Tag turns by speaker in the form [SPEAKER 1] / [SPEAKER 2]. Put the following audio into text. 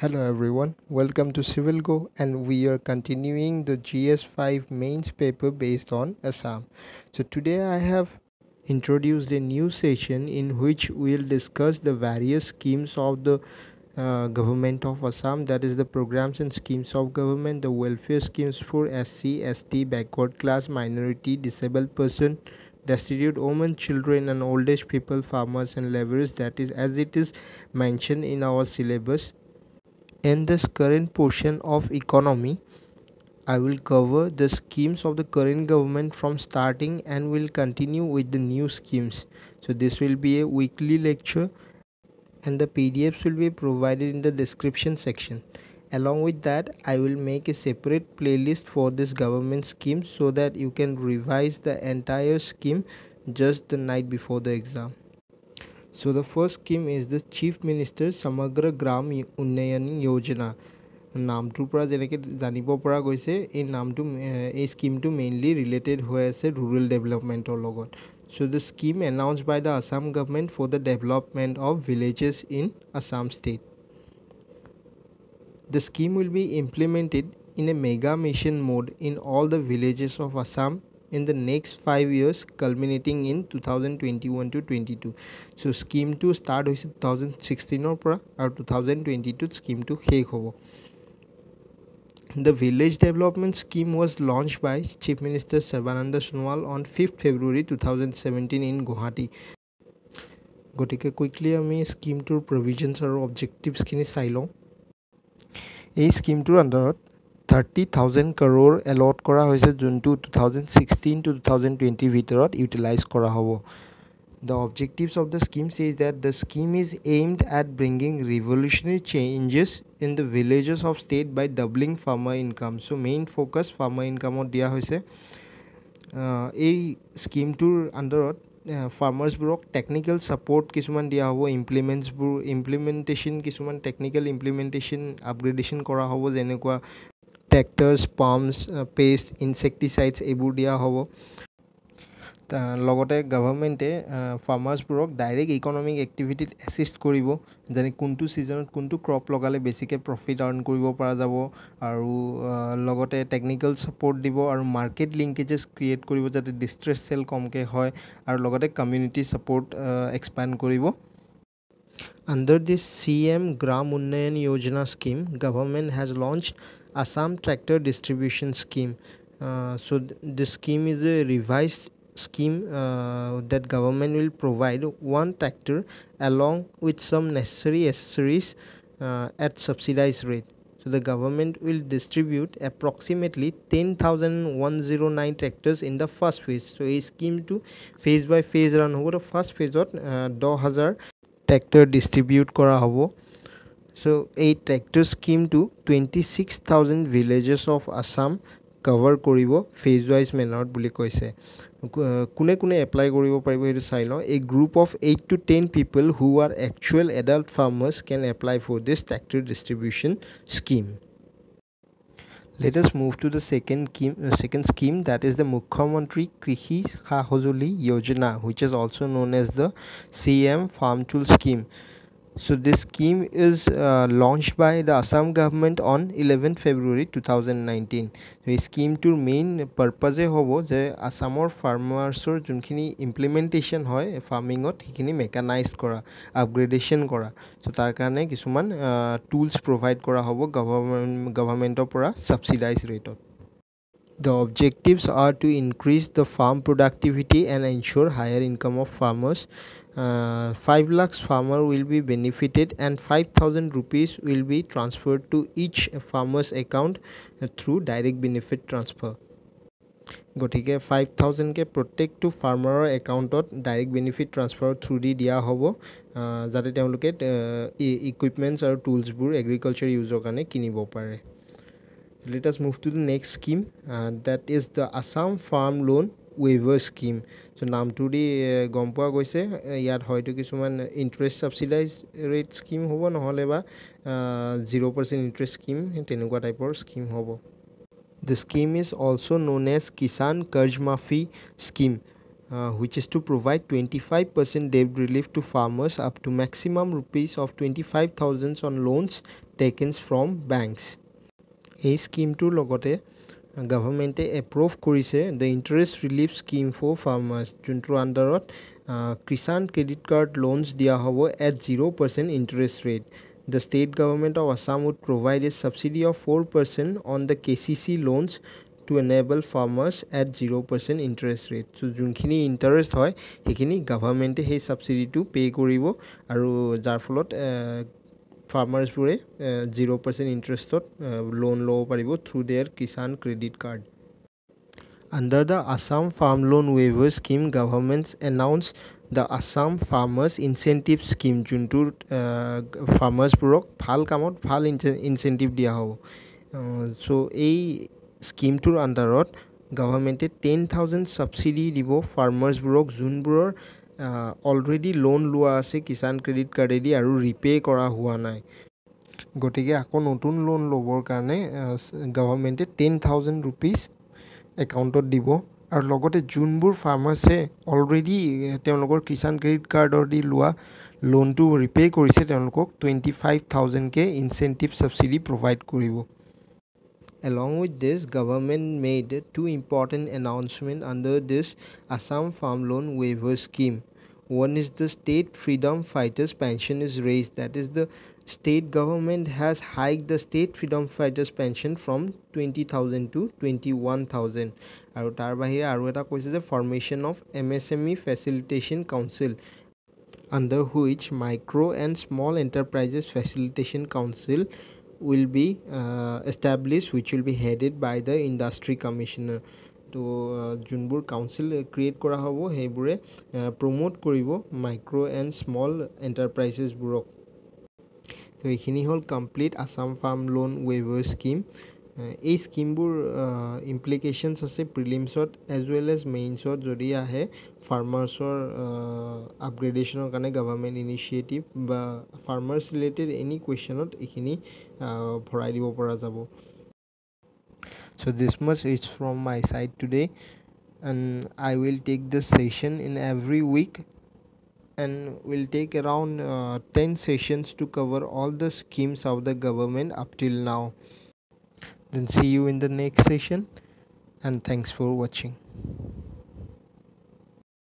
[SPEAKER 1] Hello everyone, welcome to Civil Go, and we are continuing the GS5 mains paper based on Assam. So today I have introduced a new session in which we'll discuss the various schemes of the government of Assam, that is the programs and schemes of government, the welfare schemes for SC, ST, backward class, minority, disabled person, destitute women, children and old age people, farmers and laborers, that is as it is mentioned in our syllabus. In this current portion of economy, I will cover the schemes of the current government from starting and will continue with the new schemes. So this will be a weekly lecture and the PDFs will be provided in the description section. Along with that, I will make a separate playlist for this government scheme so that you can revise the entire scheme just the night before the exam. So the first scheme is the Chief Minister Samagra Gram Unnayan Yojana. নামটোৰ পৰা যেনেকৈ জানিব পৰা গৈছে এই নামটো এই স্কিমটো মেইনলি ৰিলেটেড হৈ আছে ৰুৰেল ডেভেলপমেণ্টৰ লগত so the scheme announced by the Assam government for the development of villages in Assam state. The scheme will be implemented in a mega mission mode in all the villages of Assam in the next 5 years culminating in 2021 to 22. So scheme to start hoise 2016 or পৰা আৰু 2022 scheme to শেষ হ'ব. The village development scheme was launched by Chief Minister Sarbananda Sonowal on 5th February 2017 in Guwahati. গতিকে quickly আমি স্কিমটোৰ প্ৰভিজনছ আৰু অবজেক্টিভছখিনি চাই লওঁ এই স্কিমটোৰ আণ্ডাৰত 30,000 crore এলট কৰা হৈছে যোনটো 2016 to 2020 ভিতৰত ইউটিলাইজ কৰা হ'ব The objectives of the scheme says that the scheme is aimed at bringing revolutionary changes in the villages of state by doubling farmer income. So main focus farmer income on dia hoise. A scheme to under farmers burok technical support kisuman dia hobo implementation kisuman technical implementation upgradation kora hobo jenekwa tractors, pumps, paste, insecticides ebur dia hobo. লগতে গভৰ্ণমেণ্টে ফাৰ্মাৰ্ছবোৰক direct economic এক্টিভিটিত assist কৰিব যেনে কোনটো ছিজনত কোনটো crop লগালে বেছিকৈ profit earn কৰিব পৰা যাব আৰু লগতে টেকনিকেল ছাপোৰ্ট দিব আৰু মাৰ্কেট লিংকেজেছ ক্ৰিয়েট কৰিব যাতে ডিষ্ট্ৰেছ চেল কমকৈ হয় আৰু লগতে কমিউনিটি ছাপোৰ্ট এক্সপেণ্ড কৰিব Under this CM Gram Unnayan Yojana scheme, government has launched Assam Tractor Distribution Scheme. So this scheme is a revised scheme that government will provide one tractor along with some necessary accessories at subsidized rate. So the government will distribute approximately 10,109 tractors in the first phase. So a scheme to phase by phase run over the first phase of 10,000 tractor distribute kora hobo. So a tractor scheme to 26,000 villages of Assam cover koribo phase wise manner বুলি কৈছে কোনে কোনে apply কৰিব পাৰিব এটো চাই লওঁ a group of 8 to 10 people who are actual adult farmers can apply for this tractor distribution scheme. Let us move to the second scheme, that is the Mukhyamantri Krishi Sahajoli Yojana, which is also known as the CM Farm Tool Scheme. So this scheme is launched by the Assam government on 11th February 2019. So this scheme to main purpose hobo je Assamor farmersor junkhini implementation hoy farming ot hikini mechanized kora upgradation kora so tar karone kisuman tools provide kora hobo government pora subsidized rate ot The objectives are to increase the farm productivity and ensure higher income of farmers. 5 lakhs farmer will be benefited and 5,000 rupees will be transferred to each farmer's account through direct benefit transfer. গতিকে 5,000 কে প্ৰত্যেকটো ফাৰ্মাৰৰ একাউণ্টত direct benefit transfer through দি দিয়া হ'ব যাতে তেওঁলোকে equipments আৰু টুলছবোৰ agriculture ইউজৰ কাৰণে কিনিব পাৰে Let us move to the next scheme that is the Assam Farm Loan Waiver Scheme. So নামটো দি গম পোৱা গৈছে ইয়াত হয়তো কিছুমান ইন্টাৰেষ্ট সাবসিডাইজ ৰেট স্কিম হ'ব নহলে বা 0% ইন্টাৰেষ্ট স্কিম তেনেকুৱা টাইপৰ স্কিম হ'ব The scheme is also known as Kisan Karj Maafi Scheme. which is to provide 25% debt relief to farmers up to maximum rupees of 25,000 on loans taken from banks. এই স্কিমটোৰ লগতে গভৰ্ণমেণ্টে approve কৰিছে the interest relief scheme for farmers, যোনটোৰ আণ্ডাৰত Kisan credit card loans দিয়া হ'ব at 0% interest rate. The state government of Assam would provide a subsidy of 4% on the KCC loans to enable farmers at 0% interest rate. So যোনখিনি interest হয় সেইখিনি গভৰ্ণমেণ্টে সেই ছাবচিডিটো pay' কৰিব আৰু যাৰ ফলত ফাৰ্মাৰ্ছবোৰে 0% ইণ্টাৰেষ্টত লোন ল'ব পাৰিব through their Kisan credit card. Under the Assam Farm Loan Waiver Scheme, governments announced the Assam Farmers Incentive Scheme, যোনটোৰ ফাৰ্মাৰ্ছবোৰক ভাল কামত ভাল ইনচেণ্টিভ দিয়া হ'ব. চ' এই স্কিমটোৰ আণ্ডাৰত গভৰ্ণমেণ্টে 10,000 ছাবচিডি দিব ফাৰ্মাৰ্ছবোৰক যোনবোৰৰ অলৰেডি লোন লোৱা আছে কিষাণ ক্ৰেডিট কাৰ্ডেদি আৰু ৰিপে' কৰা হোৱা নাই. গতিকে আকৌ নতুন লোন ল'বৰ কাৰণে গভৰ্ণমেণ্টে 10,000 ৰুপিজ একাউণ্টত দিব আৰু লগতে যোনবোৰ ফাৰ্মাৰ্ছে অলৰেডি তেওঁলোকৰ কিষাণ ক্ৰেডিট কাৰ্ডৰ দি লোৱা লোনটো ৰিপে' কৰিছে তেওঁলোকক 25,000কে ইনচেণ্টিভ ছাবচিডি প্ৰভাইড কৰিব. Along with this, government made two important announcements under this Assam Farm Loan Waiver Scheme. One is the state freedom fighters pension is raised. That is, the state government has hiked the state freedom fighters pension from 20,000 to 21,000. আৰু তাৰ বাহিৰে আৰু এটা কৈছে যে formation of MSME Facilitation Council, under which Micro and Small Enterprises Facilitation Council will be established, which will be headed by the Industry Commissioner. তো যোনবোৰ council create কৰা হ'ব সেইবোৰে প্ৰমোট কৰিব মাইক্ৰ' এণ্ড স্মল এণ্টাৰপ্ৰাইজেছবোৰক. তো এইখিনি হ'ল complete Assam farm loan waiver scheme. এই স্কিমবোৰ ইমপ্লিকেশ্যনছ আছে প্ৰিলিমছত এজ ৱেল এজ মেইনছত যদি আহে ফাৰ্মাৰ্ছৰ আপগ্ৰেডেশ্যনৰ কাৰণে গভৰ্ণমেণ্ট ইনিচিয়েটিভ বা ফাৰ্মাৰ্ছ ৰিলেটেড এনি কুৱেশ্যনত এইখিনি ভৰাই দিব পৰা যাব. So this much is from my side today, and I will take this session in every week, and will take around 10 sessions to cover all the schemes of the government up till now. Then see you in the next session, and thanks for watching.